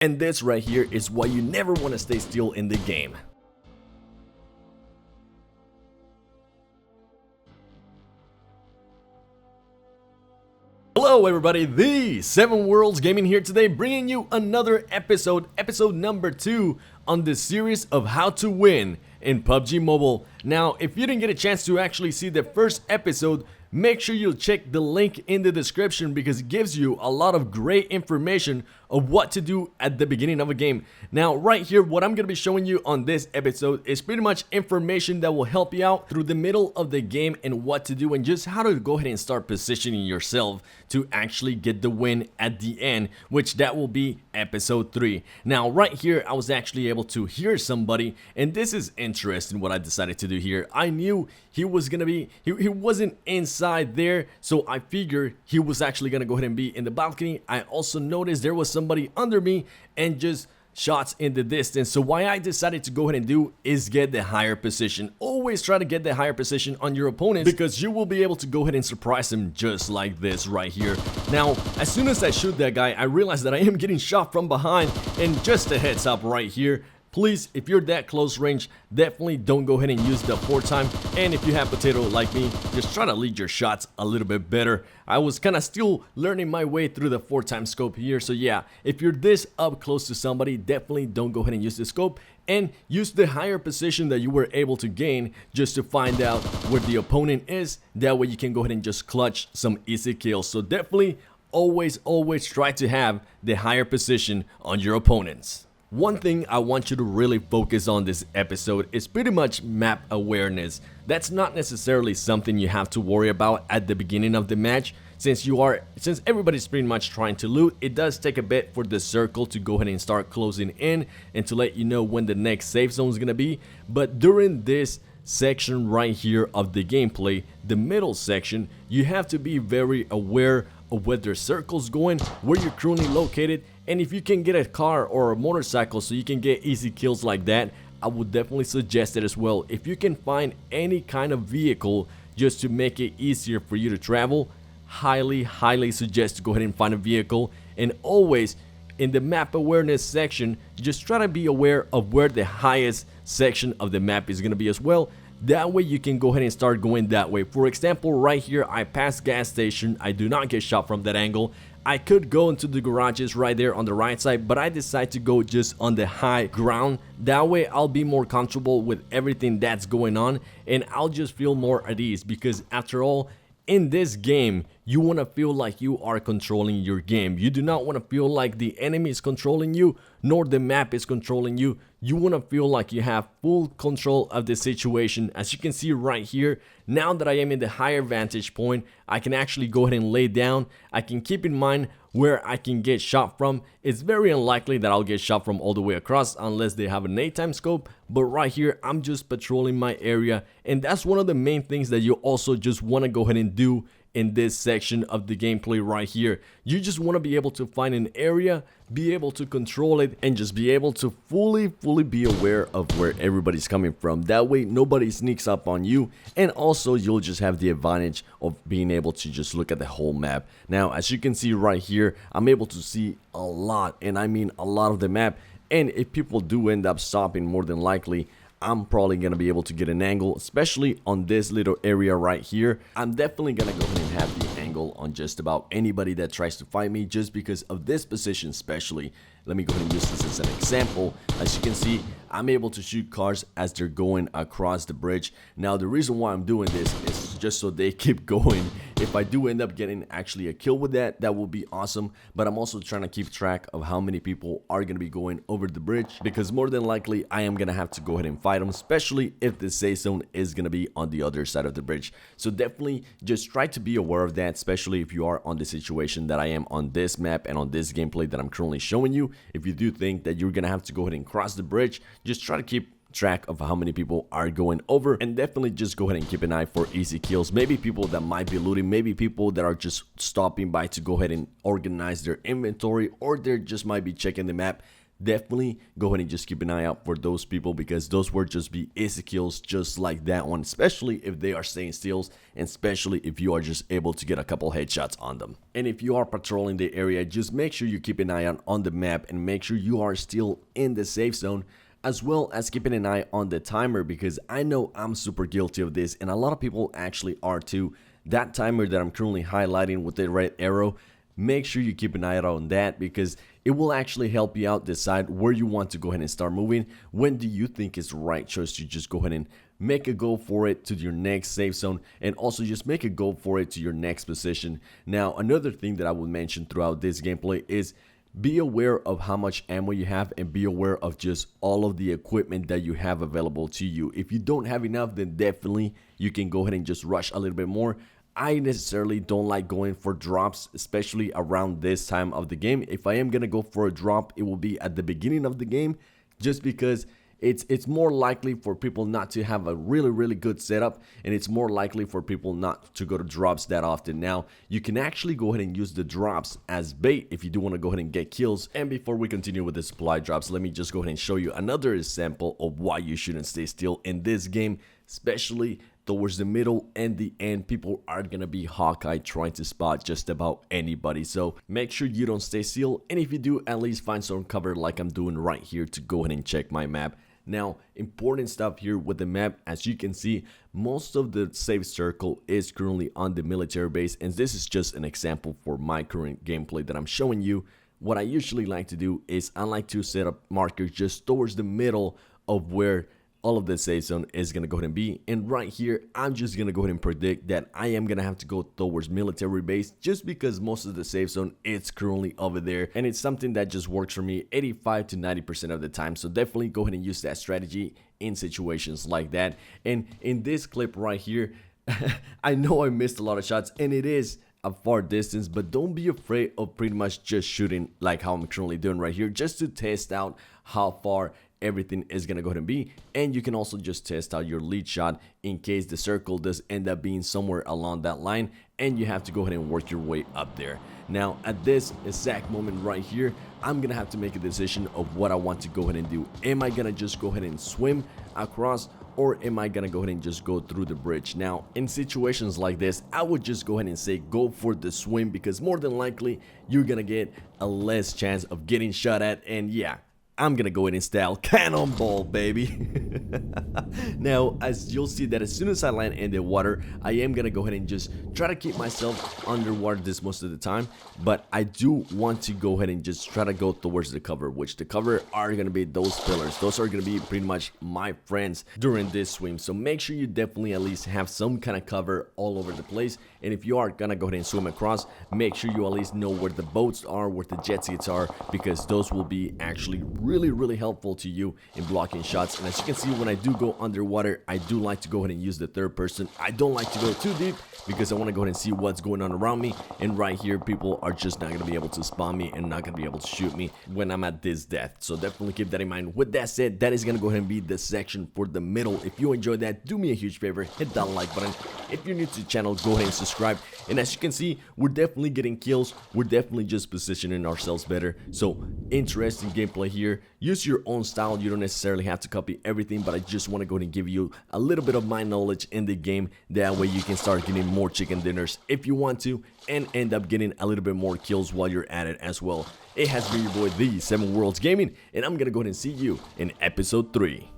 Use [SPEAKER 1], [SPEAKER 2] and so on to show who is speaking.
[SPEAKER 1] And this right here is why you never want to stay still in the game. Hello everybody, the 7 Worlds Gaming here today, bringing you another episode number 2 on this series of how to win in PUBG Mobile. Now, if you didn't get a chance to actually see the first episode, make sure you check the link in the description because it gives you a lot of great information of what to do at the beginning of a game. Now, right here, what I'm going to be showing you on this episode is pretty much information that will help you out through the middle of the game and what to do and just how to go ahead and start positioning yourself to actually get the win at the end, which that will be episode 3. Now, right here, I was actually able to hear somebody, and this is interesting what I decided to do here. I knew he was gonna be, he wasn't inside there, so I figured he was actually gonna go ahead and be in the balcony. I also noticed there was somebody under me and just shots in the distance. So what I decided to go ahead and do is get the higher position. Always try to get the higher position on your opponents because you will be able to go ahead and surprise them just like this right here. Now, as soon as I shoot that guy, I realize that I am getting shot from behind, and just a heads up right here. Please, if you're that close range, definitely don't go ahead and use the 4-time. And if you have potato like me, just try to lead your shots a little bit better. I was kind of still learning my way through the 4-time scope here. So yeah, if you're this up close to somebody, definitely don't go ahead and use the scope. And use the higher position that you were able to gain just to find out where the opponent is. That way you can go ahead and just clutch some easy kills. So definitely always try to have the higher position on your opponents. One thing I want you to really focus on this episode is pretty much map awareness. That's not necessarily something you have to worry about at the beginning of the match. Since everybody's pretty much trying to loot, it does take a bit for the circle to go ahead and start closing in and to let you know when the next safe zone is gonna be. But during this section right here of the gameplay, the middle section, you have to be very aware of where the circle's going, where you're currently located, and if you can get a car or a motorcycle so you can get easy kills like that, I would definitely suggest it as well. If you can find any kind of vehicle just to make it easier for you to travel, highly suggest to go ahead and find a vehicle. And always in the map awareness section, just try to be aware of where the highest section of the map is going to be as well. That way you can go ahead and start going that way. For example, right here, I pass gas station. I do not get shot from that angle. I could go into the garages right there on the right side, but I decide to go just on the high ground. That way I'll be more comfortable with everything that's going on, and I'll just feel more at ease because after all, in this game, you want to feel like you are controlling your game. You do not want to feel like the enemy is controlling you, nor the map is controlling you. You want to feel like you have full control of the situation. As you can see right here, now that I am in the higher vantage point, I can actually go ahead and lay down. I can keep in mind where I can get shot from. It's very unlikely that I'll get shot from all the way across unless they have an 8-time scope. But right here, I'm just patrolling my area. And that's one of the main things that you also just want to go ahead and do in this section of the gameplay right here. You just want to be able to find an area, be able to control it, and just be able to fully be aware of where everybody's coming from. That way nobody sneaks up on you, and also you'll just have the advantage of being able to just look at the whole map. Now, as you can see right here, I'm able to see a lot, and I mean a lot of the map. And if people do end up stopping, more than likely I'm probably going to be able to get an angle, especially on this little area right here. I'm definitely going to go ahead and have the angle on just about anybody that tries to fight me just because of this position especially. Let me go ahead and use this as an example. As you can see, I'm able to shoot cars as they're going across the bridge. Now, the reason why I'm doing this is just so they keep going. If I do end up getting actually a kill with that, that will be awesome. But I'm also trying to keep track of how many people are going to be going over the bridge, because more than likely I am going to have to go ahead and fight them, especially if the safe zone is going to be on the other side of the bridge. So definitely just try to be aware of that, especially if you are on the situation that I am on this map and on this gameplay that I'm currently showing you. If you do think that you're going to have to go ahead and cross the bridge, just try to keep track of how many people are going over, and definitely just go ahead and keep an eye for easy kills. Maybe people that might be looting, maybe people that are just stopping by to go ahead and organize their inventory, or they just might be checking the map. definitely go ahead and just keep an eye out for those people, because those will just be easy kills just like that one, especially if they are staying still, and especially if you are just able to get a couple headshots on them. And if you are patrolling the area, just make sure you keep an eye out on the map and make sure you are still in the safe zone, as well as keeping an eye on the timer, because I know I'm super guilty of this and a lot of people actually are too. That timer that I'm currently highlighting with the red arrow, make sure you keep an eye out on that, because it will actually help you out decide where you want to go ahead and start moving. When do you think is the right choice to just go ahead and make a go for it to your next safe zone, and also just make a go for it to your next position. Now, another thing that I will mention throughout this gameplay is be aware of how much ammo you have, and be aware of just all of the equipment that you have available to you. If you don't have enough, then definitely you can go ahead and just rush a little bit more. I necessarily don't like going for drops, especially around this time of the game. If I am gonna go for a drop, it will be at the beginning of the game, just because it's more likely for people not to have a really good setup, and it's more likely for people not to go to drops that often. Now, you can actually go ahead and use the drops as bait if you do want to go ahead and get kills. And before we continue with the supply drops, let me just go ahead and show you another example of why you shouldn't stay still in this game, especially towards the middle and the end. People are gonna be Hawkeye trying to spot just about anybody, so make sure you don't stay still, and if you do, at least find some cover like I'm doing right here to go ahead and check my map. Now, important stuff here with the map, as you can see, most of the safe circle is currently on the military base, and this is just an example for my current gameplay that I'm showing you. What I usually like to do is I like to set up markers just towards the middle of where all of the safe zone is going to go ahead and be, and right here I'm just going to go ahead and predict that I am going to have to go towards military base, just because most of the safe zone is currently over there, and it's something that just works for me 85 to 90% of the time. So definitely go ahead and use that strategy in situations like that. And in this clip right here, I know I missed a lot of shots, and it is a far distance, but don't be afraid of pretty much just shooting like how I'm currently doing right here, just to test out how far everything is gonna go ahead and be. And you can also just test out your lead shot in case the circle does end up being somewhere along that line and you have to go ahead and work your way up there. Now, at this exact moment right here, I'm gonna have to make a decision of what I want to go ahead and do. Am I gonna just go ahead and swim across, or am I gonna go ahead and just go through the bridge? Now, in situations like this, I would just go ahead and say go for the swim, because more than likely you're gonna get a less chance of getting shot at. And yeah, I'm gonna go ahead and style cannonball, baby. Now, as you'll see that as soon as I land in the water, I am gonna go ahead and just try to keep myself underwater this most of the time, but I do want to go ahead and just try to go towards the cover, which the cover are gonna be those pillars. Those are gonna be pretty much my friends during this swim, so make sure you definitely at least have some kind of cover all over the place. And if you are gonna go ahead and swim across, make sure you at least know where the boats are, where the jet skis are, because those will be actually really helpful to you in blocking shots. And as you can see, when I do go underwater, I do like to go ahead and use the third person. I don't like to go too deep, because I want to go ahead and see what's going on around me. And right here, people are just not going to be able to spawn me and not going to be able to shoot me when I'm at this depth. So definitely keep that in mind. With that said, that is going to go ahead and be the section for the middle. If you enjoyed that, do me a huge favor, hit that like button. If you're new to the channel, go ahead and subscribe. And as you can see, we're definitely getting kills. We're definitely just positioning ourselves better. So interesting gameplay here. Use your own style. You don't necessarily have to copy everything, but I just want to go ahead and give you a little bit of my knowledge in the game. That way you can start getting more chicken dinners if you want to, and end up getting a little bit more kills while you're at it as well. It has been your boy, the 7 Worlds Gaming, and I'm gonna go ahead and see you in episode 3.